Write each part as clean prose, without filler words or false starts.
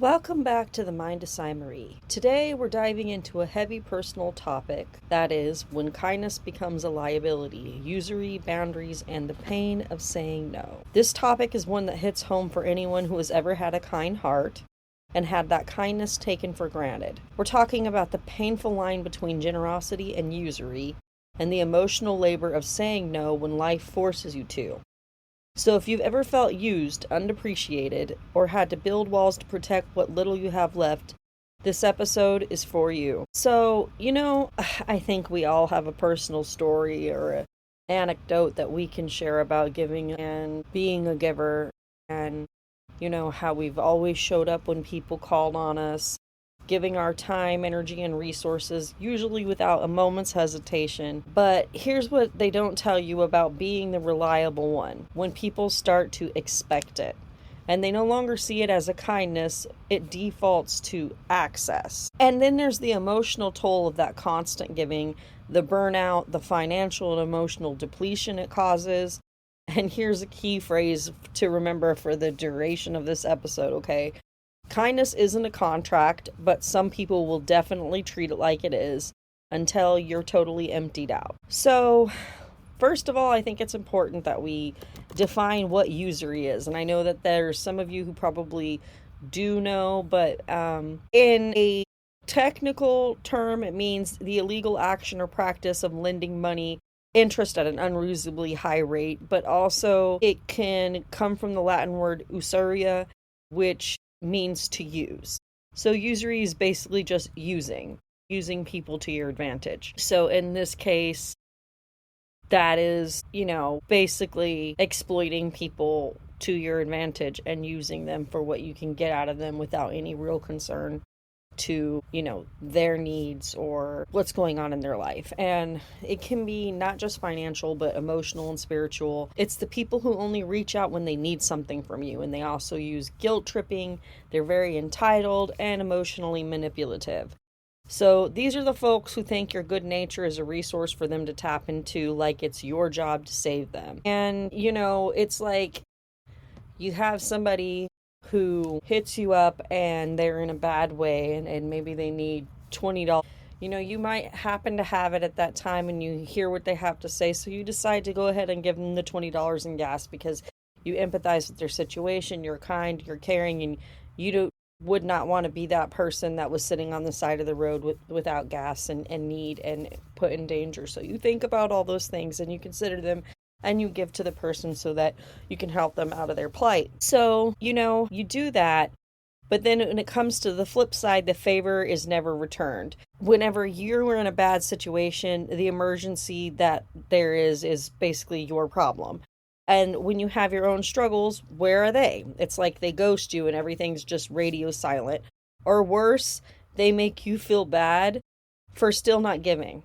Welcome back to the Mind of Sai Marie. Today we're diving into a heavy personal topic, that is, when kindness becomes a liability, usury, boundaries, and the pain of saying no. This topic is one that hits home for anyone who has ever had a kind heart and had that kindness taken for granted. We're talking about the painful line between generosity and usury, and the emotional labor of saying no when life forces you to. So if you've ever felt used, unappreciated, or had to build walls to protect what little you have left, this episode is for you. So, I think we all have a personal story or an anecdote that we can share about giving and being a giver, and, how we've always showed up when people called on us, giving our time, energy, and resources, usually without a moment's hesitation. But here's what they don't tell you about being the reliable one. When people start to expect it, and they no longer see it as a kindness, it defaults to access. And then there's the emotional toll of that constant giving, the burnout, the financial and emotional depletion it causes. And here's a key phrase to remember for the duration of this episode, okay? Kindness isn't a contract, but some people will definitely treat it like it is until you're totally emptied out. So, first of all, I think it's important that we define what usury is. And I know that there's some of you who probably do know, but in a technical term, it means the illegal action or practice of lending money interest at an unreasonably high rate, but also it can come from the Latin word usuria, which means to use. So usury is basically just using people to your advantage. So in this case, that is, basically exploiting people to your advantage and using them for what you can get out of them without any real concern to, their needs or what's going on in their life. And it can be not just financial, but emotional and spiritual. It's the people who only reach out when they need something from you. And they also use guilt tripping. They're very entitled and emotionally manipulative. So these are the folks who think your good nature is a resource for them to tap into, like it's your job to save them. And, it's like you have somebody who hits you up and they're in a bad way and maybe they need $20. You might happen to have it at that time and you hear what they have to say, so you decide to go ahead and give them the $20 in gas because you empathize with their situation, you're kind, you're caring, and would not want to be that person that was sitting on the side of the road without gas and need and put in danger. So you think about all those things and you consider them and you give to the person so that you can help them out of their plight. So, you do that, but then when it comes to the flip side, the favor is never returned. Whenever you're in a bad situation, the emergency that there is basically your problem. And when you have your own struggles, where are they? It's like they ghost you and everything's just radio silent. Or worse, they make you feel bad for still not giving.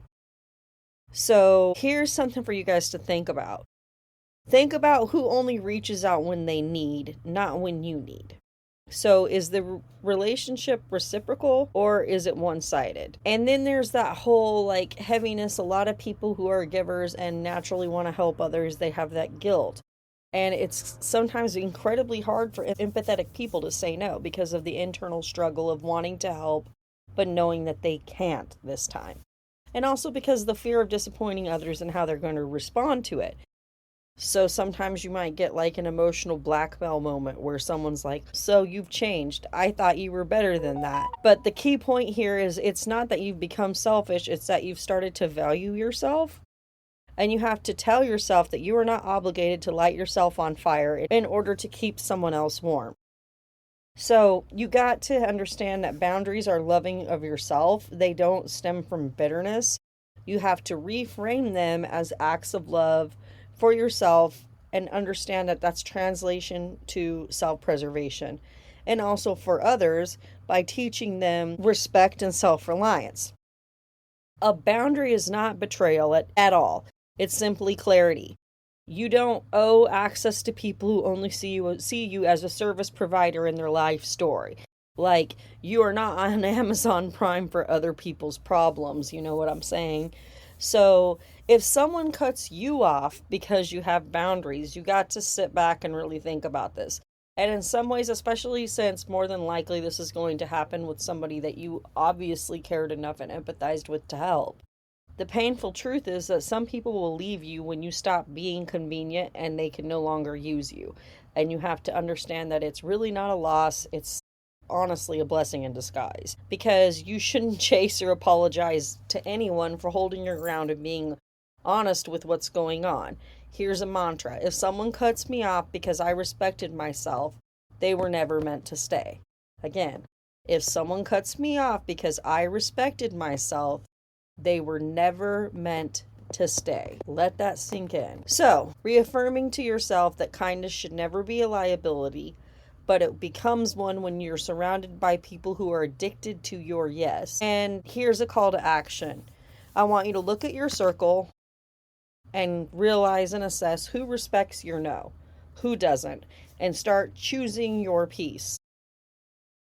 So here's something for you guys to think about. Think about who only reaches out when they need, not when you need. So is the relationship reciprocal or is it one-sided? And then there's that whole heaviness. A lot of people who are givers and naturally want to help others, they have that guilt. And it's sometimes incredibly hard for empathetic people to say no because of the internal struggle of wanting to help, but knowing that they can't this time. And also because of the fear of disappointing others and how they're going to respond to it. So sometimes you might get an emotional blackmail moment where someone's like, so you've changed. I thought you were better than that. But the key point here is it's not that you've become selfish. It's that you've started to value yourself. And you have to tell yourself that you are not obligated to light yourself on fire in order to keep someone else warm. So you got to understand that boundaries are loving of yourself. They don't stem from bitterness. You have to reframe them as acts of love for yourself and understand that that's translation to self-preservation. And also for others by teaching them respect and self-reliance. A boundary is not betrayal at all. It's simply clarity. You don't owe access to people who only see you as a service provider in their life story. Like, you are not on Amazon Prime for other people's problems, you know what I'm saying? So if someone cuts you off because you have boundaries, you got to sit back and really think about this. And in some ways, especially since more than likely this is going to happen with somebody that you obviously cared enough and empathized with to help. The painful truth is that some people will leave you when you stop being convenient and they can no longer use you. And you have to understand that it's really not a loss, it's honestly a blessing in disguise. Because you shouldn't chase or apologize to anyone for holding your ground and being honest with what's going on. Here's a mantra: if someone cuts me off because I respected myself, they were never meant to stay. Again, if someone cuts me off because I respected myself, they were never meant to stay. Let that sink in. So, reaffirming to yourself that kindness should never be a liability, but it becomes one when you're surrounded by people who are addicted to your yes. And here's a call to action. I want you to look at your circle and realize and assess who respects your no, who doesn't, and start choosing your peace.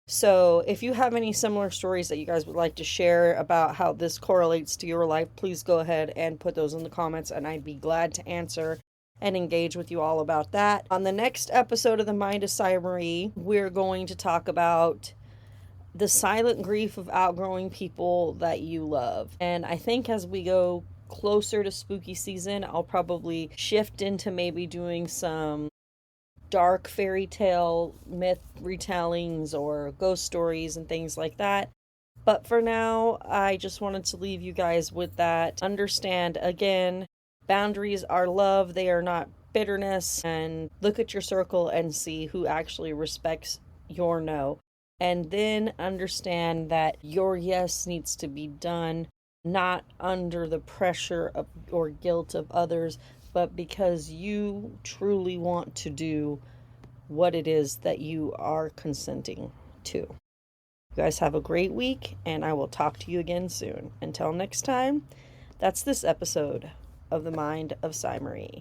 So, if you have any similar stories that you guys would like to share about how this correlates to your life, please go ahead and put those in the comments, and I'd be glad to answer and engage with you all about that. On the next episode of the Mind of Sai Marie, we're going to talk about the silent grief of outgrowing people that you love. And I think as we go closer to spooky season, I'll probably shift into maybe doing some dark fairy tale myth retellings or ghost stories and things like that. But for now, I just wanted to leave you guys with that. Understand, again, boundaries are love, they are not bitterness. And look at your circle and see who actually respects your no. And then understand that your yes needs to be done not under the pressure of or guilt of others, but because you truly want to do what it is that you are consenting to. You guys have a great week, and I will talk to you again soon. Until next time, that's this episode of the Mind of Sai Marie.